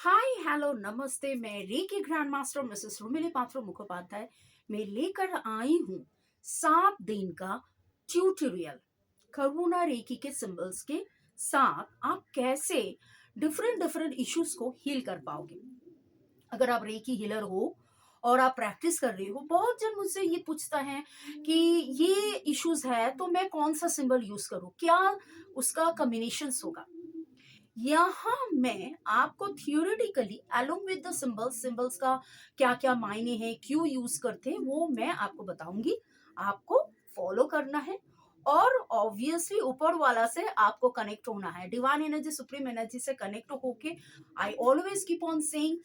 हाय hello नमस्ते। मैं Reiki grand master Mrs Rumili Patro Mukhopadhyay मैं लेकर आई हूँ 7 दिन का ट्यूटोरियल करुणा रेकी के सिंबल्स के साथ आप कैसे डिफरेंट डिफरेंट इश्यूज को हील कर पाओगे। अगर आप रेकी हीलर हो और आप प्रैक्टिस कर रहे हो, बहुत जन मुझसे ये पूछता है कि ये इश्यूज है तो मैं कौन सा सिंबल यूज करूं, क्या उसका कॉम्बिनेशंस होगा। यहाँ मैं आपको theoretically along with the symbols symbols का क्या क्या मायने हैं, क्यों यूज करते हैं, वो मैं आपको बताऊंगी। आपको फॉलो करना है और ऑब्वियसली ऊपर वाला से आपको कनेक्ट होना है, डिवाइन एनर्जी सुप्रीम एनर्जी से कनेक्ट होके। I always keep on saying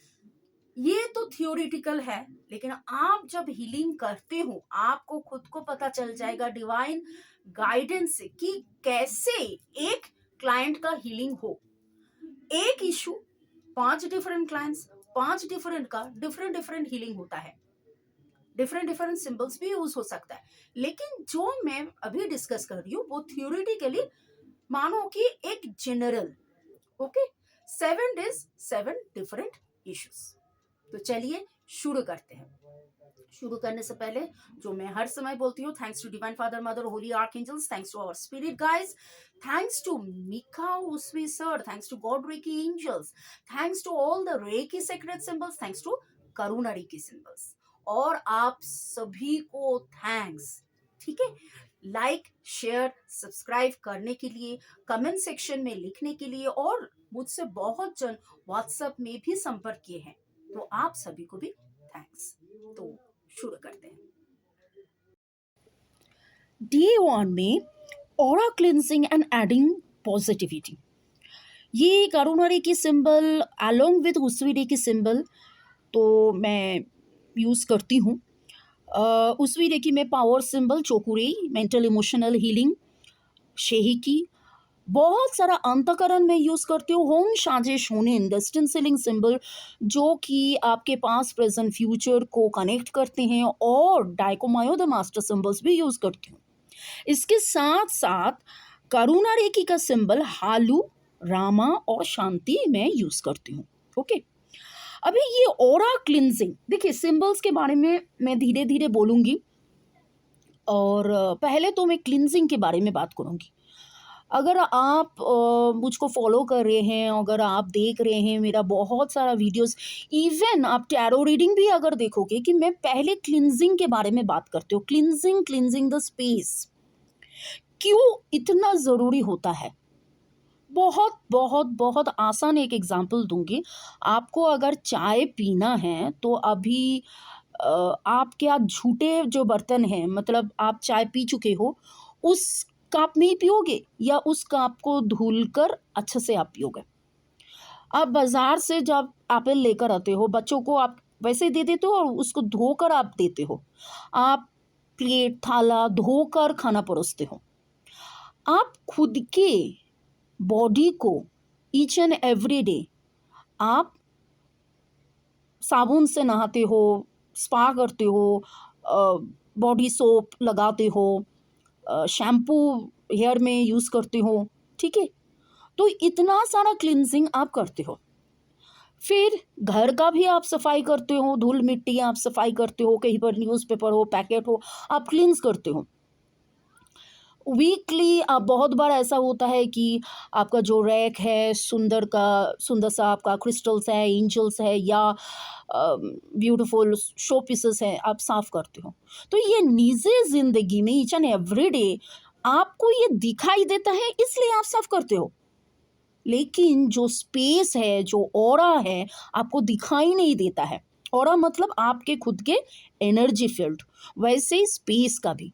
ये तो थियोरिटिकल है, लेकिन आप जब हीलिंग करते हो आपको खुद को पता चल जाएगा डिवाइन गाइडेंस से कि कैसे एक क्लाइंट का हीलिंग हो। एक इशू 5 डिफरेंट क्लाइंट्स, 5 डिफरेंट का डिफरेंट डिफरेंट हीलिंग होता है, डिफरेंट डिफरेंट सिंबल्स भी यूज हो सकता है। लेकिन जो मैं अभी डिस्कस कर रही हूँ वो थियोरिटिकली मानो कि एक general. Okay, 7 days 7 different issues. तो चलिए शुरू करते हैं। शुरू करने से पहले जो मैं हर समय बोलती हूँ, thanks to divine father mother holy archangels, thanks to our spirit guides, thanks to Mikao Usui sir, thanks to God Reiki angels, thanks to all the Reiki secret symbols, thanks to Karuna Reiki symbols, और आप सभी को thanks. ठीक है, like share subscribe करने के लिए, comment section में लिखने के लिए, और मुझसे बहुत जन व्हाट्सएप में भी संपर्क किए हैं, तो आप सभी को भी थैंक्स। तो शुरू करते हैं। D1 में aura cleansing and adding positivity, ये करुणा की सिंबल अलोंग विद उस्वी की सिंबल तो मैं यूज़ करती हूँ। उस्वी की में power symbol Cho Ku Rei, mental emotional healing Sei He Ki, बहुत सारा अंतकरण में यूज़ करती हूँ। होम साजिश होने डेस्टिन सीलिंग सिंबल जो कि आपके पास प्रेजेंट फ्यूचर को कनेक्ट करते हैं, और डाइकोमायो द मास्टर सिंबल्स भी यूज़ करती हूँ। इसके साथ साथ करुणा रेकी का सिंबल हालू, रामा और शांति में यूज करती हूँ। ओके, अभी ये ऑरा क्लिनजिंग, देखिए सिंबल्स के बारे में मैं धीरे धीरे बोलूंगी, और पहले तो मैं क्लिनजिंग के बारे में बात करूंगी। अगर आप मुझको फॉलो कर रहे हैं, अगर आप देख रहे हैं मेरा बहुत सारा वीडियोस, इवन आप टैरो रीडिंग भी अगर देखोगे कि मैं पहले क्लिनजिंग के बारे में बात करती हूँ। क्लिनजिंग, क्लिनजिंग द स्पेस क्यों इतना ज़रूरी होता है। बहुत बहुत बहुत आसान एक एग्जांपल दूंगी आपको। अगर चाय पीना है तो अभी आप क्या झूठे जो बर्तन हैं, मतलब आप चाय पी चुके हो, उस कप में ही पियोगे या उस कप को धुलकर अच्छे से आप पियोगे। आप बाजार से जब एप्पल लेकर आते हो, बच्चों को आप वैसे ही दे देते हो और उसको धोकर आप देते हो। आप प्लेट थाला धोकर खाना परोसते हो। आप खुद के बॉडी को ईच एंड एवरी डे आप साबुन से नहाते हो, स्पा करते हो, बॉडी सोप लगाते हो, शैम्पू हेयर में यूज़ करते हो। ठीक है, तो इतना सारा क्लिनजिंग आप करते हो। फिर घर का भी आप सफाई करते हो, धूल मिट्टी आप सफाई करते हो, कहीं पर न्यूज़पेपर हो, पैकेट हो, आप क्लींस करते हो। वीकली आप बहुत बार ऐसा होता है कि आपका जो रैक है, सुंदर सा आपका क्रिस्टल्स है, एंजल्स है, या ब्यूटीफुल शो पीसेस है, आप साफ़ करते हो। तो ये निजी ज़िंदगी में ईच एंड एवरी डे आपको ये दिखाई देता है, इसलिए आप साफ़ करते हो। लेकिन जो स्पेस है, जो ऑरा है, आपको दिखाई नहीं देता है। ऑरा मतलब आपके खुद के एनर्जी फील्ड, वैसे ही स्पेस का भी।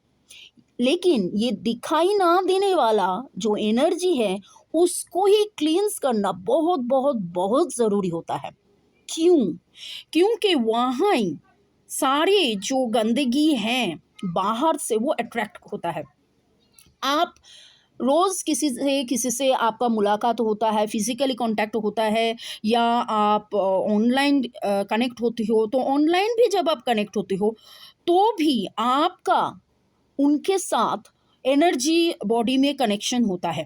लेकिन ये दिखाई ना देने वाला जो एनर्जी है, उसको ही क्लींस करना बहुत बहुत बहुत ज़रूरी होता है। क्यों? क्योंकि वहाँ ही सारे जो गंदगी हैं बाहर से वो अट्रैक्ट होता है। आप रोज़ किसी से आपका मुलाकात होता है, फिज़िकली कांटेक्ट होता है, या आप ऑनलाइन कनेक्ट होते हो, तो ऑनलाइन भी जब आप कनेक्ट होते हो तो भी आपका उनके साथ एनर्जी बॉडी में कनेक्शन होता है।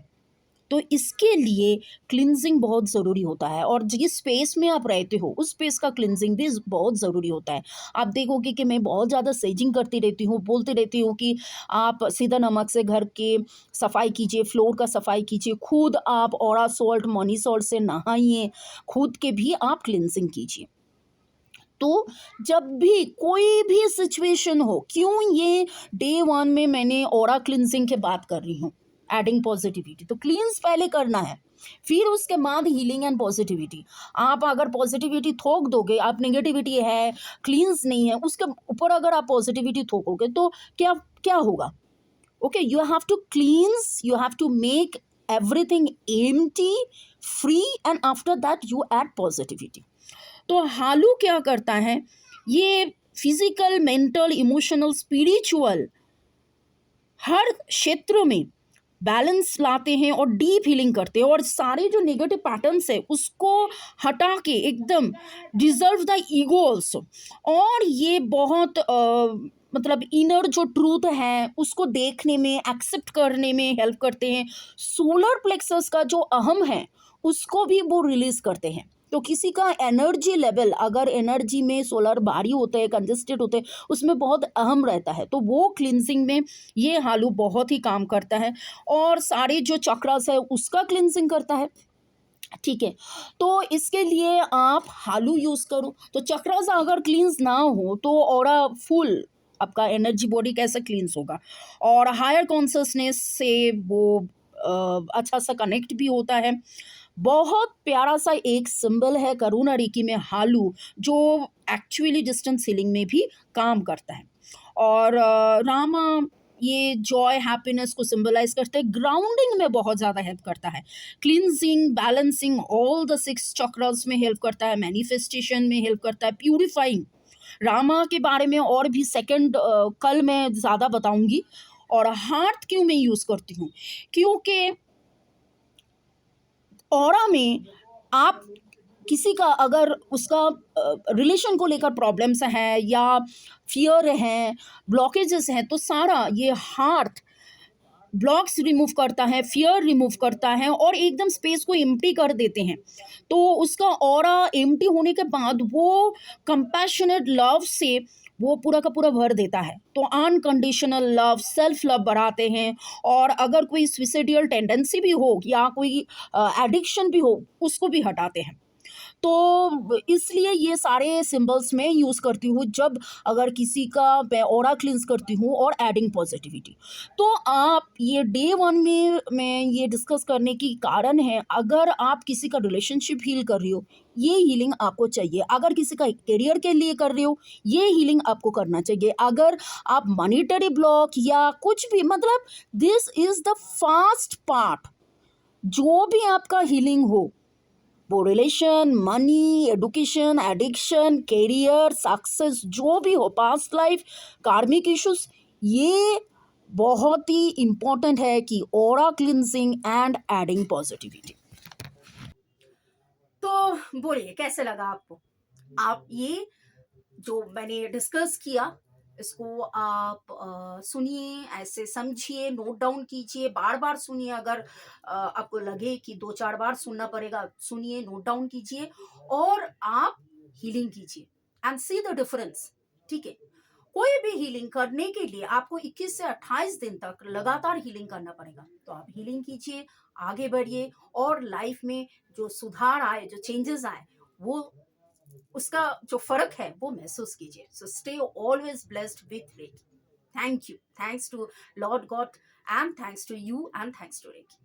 तो इसके लिए क्लिनजिंग बहुत ज़रूरी होता है, और जिस स्पेस में आप रहते हो उस स्पेस का क्लिनजिंग भी बहुत ज़रूरी होता है। आप देखोगे कि मैं बहुत ज़्यादा सेजिंग करती रहती हूँ, बोलती रहती हूँ कि आप सीधा नमक से घर के सफाई कीजिए, फ्लोर का सफाई कीजिए, खुद आप ऑरा सॉल्ट, मनी सॉल्ट से नहाइए, खुद के भी आप क्लिनजिंग कीजिए। तो जब भी कोई भी सिचुएशन हो, क्यों ये डे 1 में मैंने ऑरा क्लिनजिंग की बात कर रही हूँ, एडिंग पॉजिटिविटी, तो क्लींस पहले करना है, फिर उसके बाद हीलिंग एंड पॉजिटिविटी। आप अगर पॉजिटिविटी थोक दोगे, आप नेगेटिविटी है, क्लींस नहीं है, उसके ऊपर अगर आप पॉजिटिविटी थोकोगे तो क्या क्या होगा? Okay, you have to cleanse, you have to make everything empty, free, and after that you add positivity. तो हालू क्या करता है, ये फिजिकल, मेंटल, इमोशनल, स्पिरिचुअल हर क्षेत्र में बैलेंस लाते हैं और डीप हीलिंग करते हैं, और सारे जो नेगेटिव पैटर्न्स है उसको हटा के एकदम डिजर्व द ईगो ऑल्सो। और ये बहुत मतलब इनर जो ट्रूथ है उसको देखने में, एक्सेप्ट करने में हेल्प करते हैं। सोलर प्लेक्सस का जो अहम है उसको भी वो रिलीज करते हैं। तो किसी का एनर्जी लेवल, अगर एनर्जी में सोलर भारी होते हैं, कंजेस्टेड होते हैं, उसमें बहुत अहम रहता है, तो वो क्लिनजिंग में ये हालू बहुत ही काम करता है। और सारे जो चक्रास है उसका क्लिनजिंग करता है, ठीक है। तो इसके लिए आप हालू यूज करो। तो चक्रास अगर क्लींस ना हो तो और फुल आपका एनर्जी बॉडी कैसे क्लींस होगा, और हायर कॉन्शियसनेस से वो अच्छा सा कनेक्ट भी होता है। बहुत प्यारा सा एक सिंबल है करुणा रेकी में हालू, जो एक्चुअली डिस्टेंस हीलिंग में भी काम करता है। और रामा ये जॉय, हैप्पीनेस को सिंबलाइज करते हैं, ग्राउंडिंग में बहुत ज़्यादा हेल्प करता है, cleansing, balancing all the 6 chakras में हेल्प करता है, मैनिफेस्टेशन में हेल्प करता है, प्यूरिफाइंग। रामा के बारे में और भी सेकंड कल मैं ज़्यादा बताऊंगी। और हार्ट क्यों मैं यूज़ करती हूँ, क्योंकि ऑरा में आप किसी का अगर उसका रिलेशन को लेकर प्रॉब्लम्स हैं या फियर हैं, ब्लॉकेजेस हैं, तो सारा ये हार्ट ब्लॉक्स रिमूव करता है, फियर रिमूव करता है, और एकदम स्पेस को एम्प्टी कर देते हैं। तो उसका ऑरा एम्प्टी होने के बाद वो कंपैशनेट लव से वो पूरा का पूरा भर देता है। तो अनकंडीशनल लव, सेल्फ लव बढ़ाते हैं। और अगर कोई सुइसाइडल टेंडेंसी भी हो या कोई एडिक्शन भी हो, उसको भी हटाते हैं। तो इसलिए ये सारे सिंबल्स मैं यूज़ करती हूँ जब अगर किसी का मैं ऑरा क्लींस करती हूँ और एडिंग पॉजिटिविटी। तो आप ये डे 1 में मैं ये डिस्कस करने की कारण है, अगर आप किसी का रिलेशनशिप हील कर रही हो, ये हीलिंग आपको चाहिए। अगर किसी का करियर के लिए कर रहे हो, ये हीलिंग आपको करना चाहिए। अगर आप मॉनिटरी ब्लॉक या कुछ भी, मतलब this is the fast part, जो भी आपका हीलिंग हो, वो relation, money, education, addiction, career, success, जो भी हो, पास्ट लाइफ, कार्मिक इश्यूज, ये बहुत ही इंपॉर्टेंट है कि aura cleansing and adding positivity. तो बोलिए कैसे लगा आपको? आप ये जो मैंने डिस्कस किया, इसको आप सुनिए, ऐसे समझिए, नोट डाउन कीजिए, बार बार सुनिए। अगर आपको लगे कि 2-4 बार सुनना पड़ेगा, सुनिए, नोट डाउन कीजिए, और आप हीलिंग कीजिए एंड सी द डिफरेंस। ठीक है, कोई भी हीलिंग करने के लिए आपको 21 से 28 दिन तक लगातार हीलिंग करना पड़ेगा। तो आप हीलिंग कीजिए, आगे बढ़िए, और लाइफ में जो सुधार आए, जो चेंजेस आए, वो उसका जो फर्क है वो महसूस कीजिए। So stay always blessed with Reiki. Thank you, thanks to Lord God, and thanks to you, and thanks to recce.